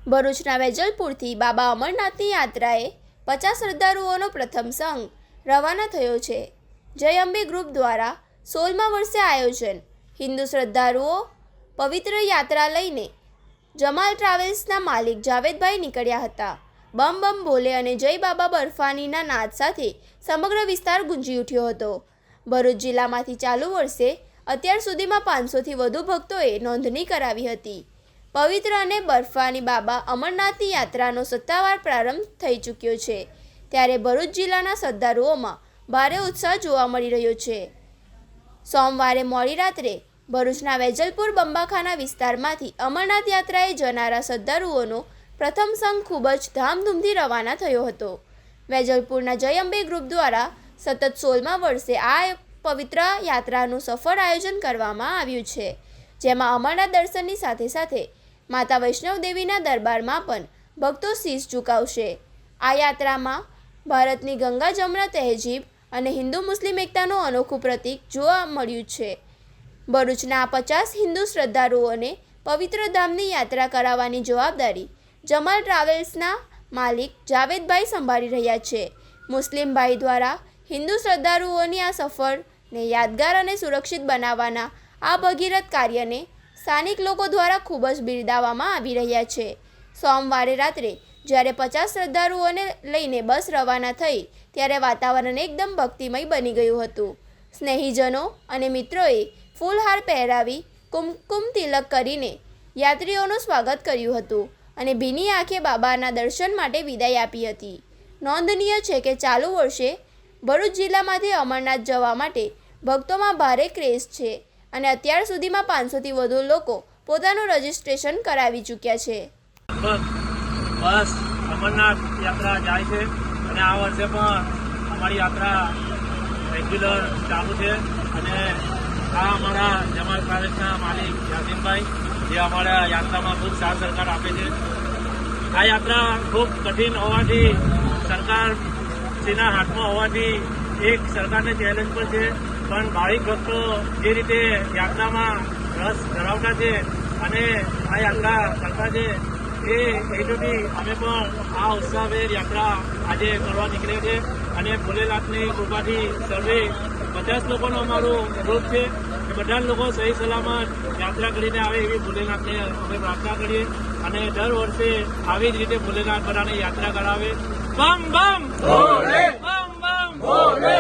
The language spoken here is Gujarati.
ભરૂચના વેજલપુરથી બાબા અમરનાથની યાત્રાએ 50 શ્રદ્ધાળુઓનો પ્રથમ સંઘ રવાના થયો છે. જય અંબે ગ્રુપ દ્વારા 16મા વર્ષે આયોજન. હિન્દુ શ્રદ્ધાળુઓ પવિત્ર યાત્રા લઈને જમાલ ટ્રાવેલ્સના માલિક જાવેદભાઈ નીકળ્યા હતા. બમ બમ બોલે અને જય બાબા બર્ફાનીના નાદ સાથે સમગ્ર વિસ્તાર ગુંજી ઉઠ્યો હતો. ભરૂચ જિલ્લામાંથી ચાલુ વર્ષે અત્યાર સુધીમાં 500થી વધુ ભક્તોએ નોંધણી કરાવી હતી. પવિત્ર અને બર્ફાની બાબા અમરનાથની યાત્રાનો સત્તાવાર પ્રારંભ થઈ ચૂક્યો છે, ત્યારે ભરૂચ જિલ્લાના શ્રદ્ધાળુઓમાં ભારે ઉત્સાહ જોવા મળી રહ્યો છે. સોમવારે મોડી રાત્રે ભરૂચના વેજલપુર બંબાખાના વિસ્તારમાંથી અમરનાથ યાત્રાએ જનારા શ્રદ્ધાળુઓનો પ્રથમ સંઘ ખૂબ જ ધામધૂમથી રવાના થયો હતો. વેજલપુરના જય અંબે ગ્રુપ દ્વારા સતત 16મા વર્ષે આ પવિત્ર યાત્રાનું સફળ આયોજન કરવામાં આવ્યું છે, જેમાં અમરનાથ દર્શનની સાથે સાથે માતા વૈષ્ણવદેવીના દરબારમાં પણ ભક્તો શીશ ઝુકાવશે. આ યાત્રામાં ભારતની ગંગા જમના તહેજીબ અને હિન્દુ મુસ્લિમ એકતાનું અનોખું પ્રતીક જોવા મળ્યું છે. ભરૂચના 50 હિન્દુ શ્રદ્ધાળુઓને પવિત્ર ધામની યાત્રા કરાવવાની જવાબદારી જમાલ ટ્રાવેલ્સના માલિક જાવેદભાઈ સંભાળી રહ્યા છે. મુસ્લિમ ભાઈ દ્વારા હિન્દુ શ્રદ્ધાળુઓની આ સફરને યાદગાર અને સુરક્ષિત બનાવવાના આ ભગીરથ કાર્યને સ્થાનિક લોકો દ્વારા ખૂબ જ બિરદાવવામાં આવી રહ્યા છે. સોમવારે રાત્રે જ્યારે 50 શ્રદ્ધાળુઓને લઈને બસ રવાના થઈ, ત્યારે વાતાવરણ એકદમ ભક્તિમય બની ગયું હતું. સ્નેહીજનો અને મિત્રોએ ફૂલહાર પહેરાવી કુમકુમ તિલક કરીને યાત્રીઓનું સ્વાગત કર્યું હતું અને ભીની આંખે બાબાના દર્શન માટે વિદાય આપી હતી. નોંધનીય છે કે ચાલુ વર્ષે ભરૂચ જિલ્લામાંથી અમરનાથ જવા માટે ભક્તોમાં ભારે ક્રેઝ છે અને અત્યાર સુધીમાં 500થી વધુ લોકો પોતાનું રજીસ્ટ્રેશન કરાવી ચૂક્યા છે. બસ અમરનાથ યાત્રા જાય છે અને આ વર્ષે પણ અમારી યાત્રા રેગ્યુલર ચાલુ છે અને આ અમારા જમાલ ટ્રાવેલ્સના માલિક યાસીનભાઈ, જે અમારા યાત્રામાં ખૂબ સાથ સહકાર આપે છે. આ યાત્રા ખૂબ કઠિન હોવાથી, સરકારશ્રીના હાથમાં હોવાથી એક સરકારને ચેલેન્જ પણ છે, પણ ભાવિક ભક્તો જે રીતે યાત્રામાં રસ ધરાવતા છે અને આ યાત્રા કરતા છે, એ હેતુથી અમે પણ આ ઉત્સાહભેર યાત્રા આજે કરવા નીકળ્યા છે અને ભોલેનાથની કૃપાથી સર્વે 50 લોકોનો અમારું ગ્રુપ છે. બધા લોકો સહી સલામત યાત્રા કરીને આવે એવી ભોલેનાથને અમે પ્રાર્થના કરીએ અને દર વર્ષે આવી જ રીતે ભોલેનાથ બધાને યાત્રા કરાવે. બમ બમ ભોલે, બમ બમ ભોલે.